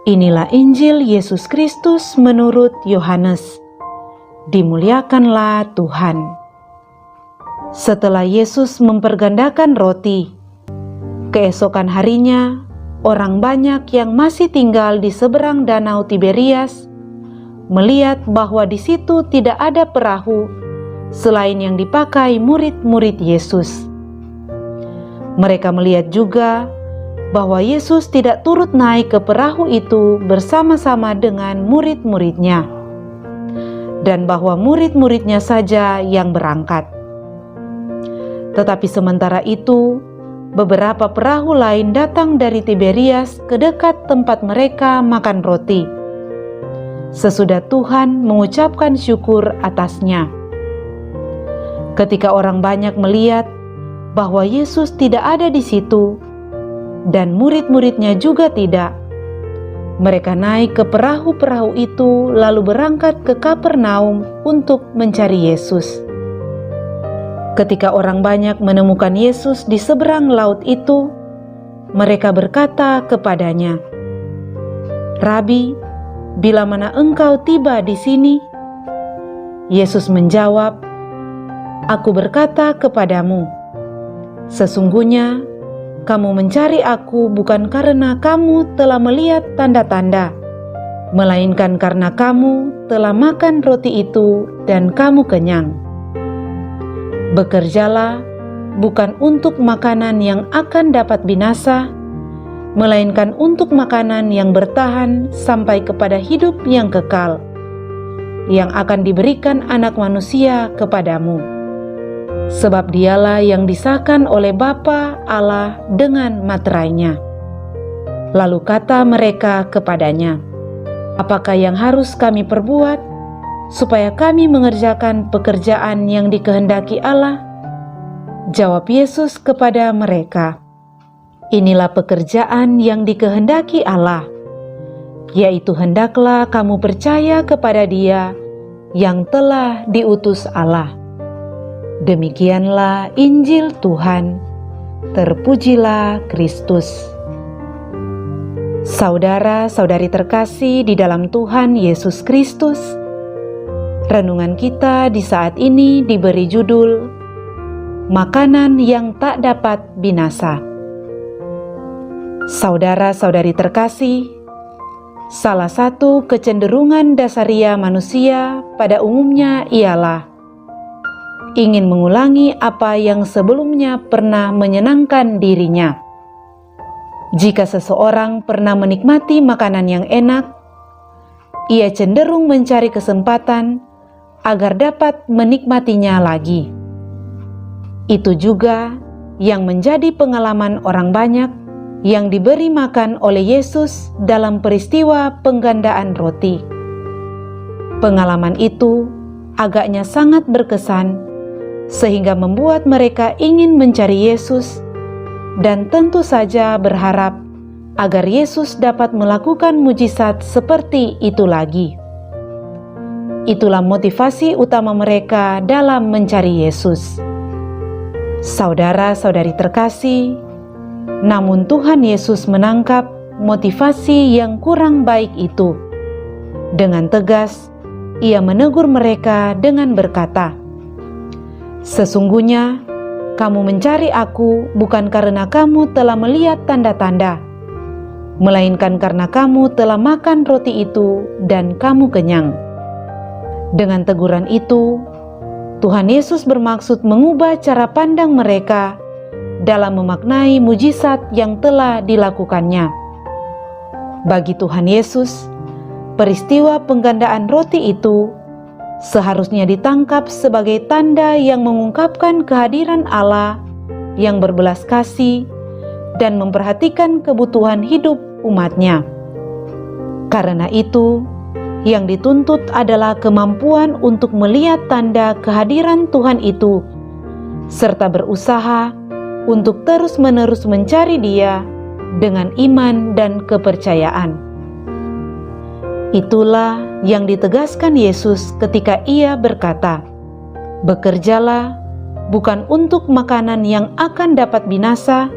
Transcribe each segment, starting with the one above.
Inilah Injil Yesus Kristus menurut Yohanes. Dimuliakanlah Tuhan. Setelah Yesus mempergandakan roti, keesokan harinya, orang banyak yang masih tinggal di seberang danau Tiberias melihat bahwa di situ tidak ada perahu selain yang dipakai murid-murid Yesus. Mereka melihat juga bahwa Yesus tidak turut naik ke perahu itu bersama-sama dengan murid-muridnya, dan bahwa murid-muridnya saja yang berangkat. Tetapi sementara itu, beberapa perahu lain datang dari Tiberias ke dekat tempat mereka makan roti, sesudah Tuhan mengucapkan syukur atasnya. Ketika orang banyak melihat bahwa Yesus tidak ada di situ, dan murid-muridnya juga tidak, mereka naik ke perahu-perahu itu lalu berangkat ke Kapernaum untuk mencari Yesus. Ketika orang banyak menemukan Yesus di seberang laut itu, mereka berkata kepadanya, "Rabi, bila mana engkau tiba di sini?" Yesus menjawab, "Aku berkata kepadamu, sesungguhnya kamu mencari aku bukan karena kamu telah melihat tanda-tanda, melainkan karena kamu telah makan roti itu dan kamu kenyang. Bekerjalah bukan untuk makanan yang akan dapat binasa, melainkan untuk makanan yang bertahan sampai kepada hidup yang kekal, yang akan diberikan Anak Manusia kepadamu. Sebab dialah yang disahkan oleh Bapa Allah dengan materainya." Lalu kata mereka kepadanya, "Apakah yang harus kami perbuat supaya kami mengerjakan pekerjaan yang dikehendaki Allah?" Jawab Yesus kepada mereka, "Inilah pekerjaan yang dikehendaki Allah, yaitu hendaklah kamu percaya kepada Dia yang telah diutus Allah." Demikianlah Injil Tuhan. Terpujilah Kristus. Saudara-saudari terkasih di dalam Tuhan Yesus Kristus, renungan kita di saat ini diberi judul Makanan yang tak dapat binasa. Saudara-saudari terkasih, salah satu kecenderungan dasaria manusia pada umumnya ialah ingin mengulangi apa yang sebelumnya pernah menyenangkan dirinya. Jika seseorang pernah menikmati makanan yang enak, ia cenderung mencari kesempatan agar dapat menikmatinya lagi. Itu juga yang menjadi pengalaman orang banyak yang diberi makan oleh Yesus dalam peristiwa penggandaan roti. Pengalaman itu agaknya sangat berkesan, sehingga membuat mereka ingin mencari Yesus dan tentu saja berharap agar Yesus dapat melakukan mujizat seperti itu lagi. Itulah motivasi utama mereka dalam mencari Yesus. Saudara-saudari terkasih, namun Tuhan Yesus menangkap motivasi yang kurang baik itu. Dengan tegas, Ia menegur mereka dengan berkata, "Sesungguhnya kamu mencari aku bukan karena kamu telah melihat tanda-tanda, melainkan karena kamu telah makan roti itu dan kamu kenyang." Dengan teguran itu, Tuhan Yesus bermaksud mengubah cara pandang mereka dalam memaknai mujizat yang telah dilakukannya. Bagi Tuhan Yesus, peristiwa penggandaan roti itu seharusnya ditangkap sebagai tanda yang mengungkapkan kehadiran Allah yang berbelas kasih dan memperhatikan kebutuhan hidup umat-Nya. Karena itu, yang dituntut adalah kemampuan untuk melihat tanda kehadiran Tuhan itu, serta berusaha untuk terus-menerus mencari Dia dengan iman dan kepercayaan. Itulah yang ditegaskan Yesus ketika Ia berkata, "Bekerjalah bukan untuk makanan yang akan dapat binasa,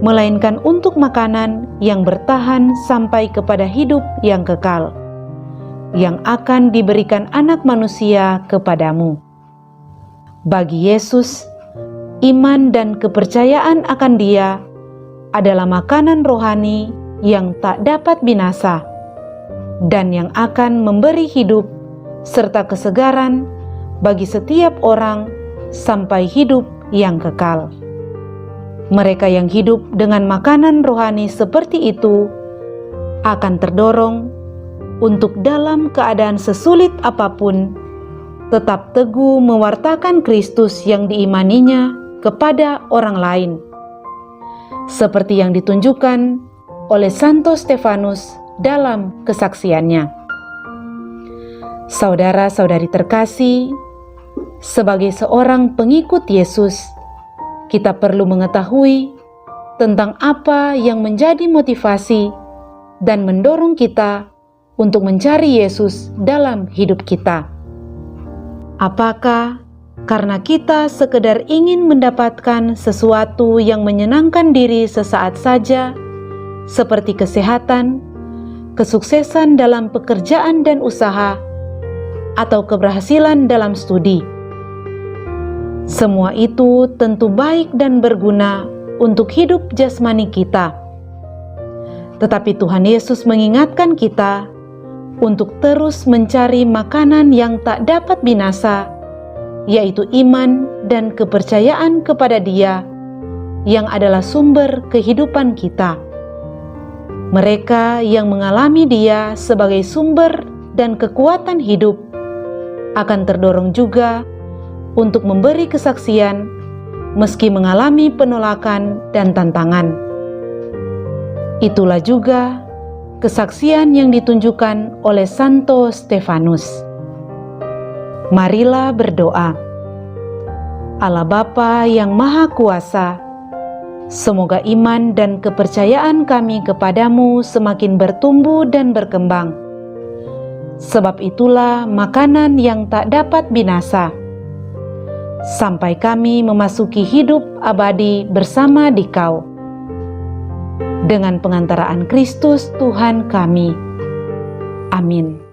melainkan untuk makanan yang bertahan sampai kepada hidup yang kekal, yang akan diberikan Anak Manusia kepadamu. Bagi Yesus, iman dan kepercayaan akan Dia adalah makanan rohani yang tak dapat binasa dan yang akan memberi hidup serta kesegaran bagi setiap orang sampai hidup yang kekal. Mereka yang hidup dengan makanan rohani seperti itu akan terdorong untuk dalam keadaan sesulit apapun tetap teguh mewartakan Kristus yang diimaninya kepada orang lain, seperti yang ditunjukkan oleh Santo Stefanus dalam kesaksiannya. Saudara-saudari terkasih, sebagai seorang pengikut Yesus, kita perlu mengetahui tentang apa yang menjadi motivasi dan mendorong kita untuk mencari Yesus dalam hidup kita. Apakah karena kita sekedar ingin mendapatkan sesuatu yang menyenangkan diri sesaat saja, seperti kesehatan, kesuksesan dalam pekerjaan dan usaha, atau keberhasilan dalam studi? Semua itu tentu baik dan berguna untuk hidup jasmani kita. Tetapi Tuhan Yesus mengingatkan kita untuk terus mencari makanan yang tak dapat binasa, yaitu iman dan kepercayaan kepada Dia yang adalah sumber kehidupan kita. Mereka yang mengalami Dia sebagai sumber dan kekuatan hidup akan terdorong juga untuk memberi kesaksian meski mengalami penolakan dan tantangan. Itulah juga kesaksian yang ditunjukkan oleh Santo Stefanus. Marilah berdoa. Allah Bapa yang Maha Kuasa, semoga iman dan kepercayaan kami kepadamu semakin bertumbuh dan berkembang. Sebab itulah makanan yang tak dapat binasa, sampai kami memasuki hidup abadi bersama Dikau. Dengan pengantaraan Kristus Tuhan kami. Amin.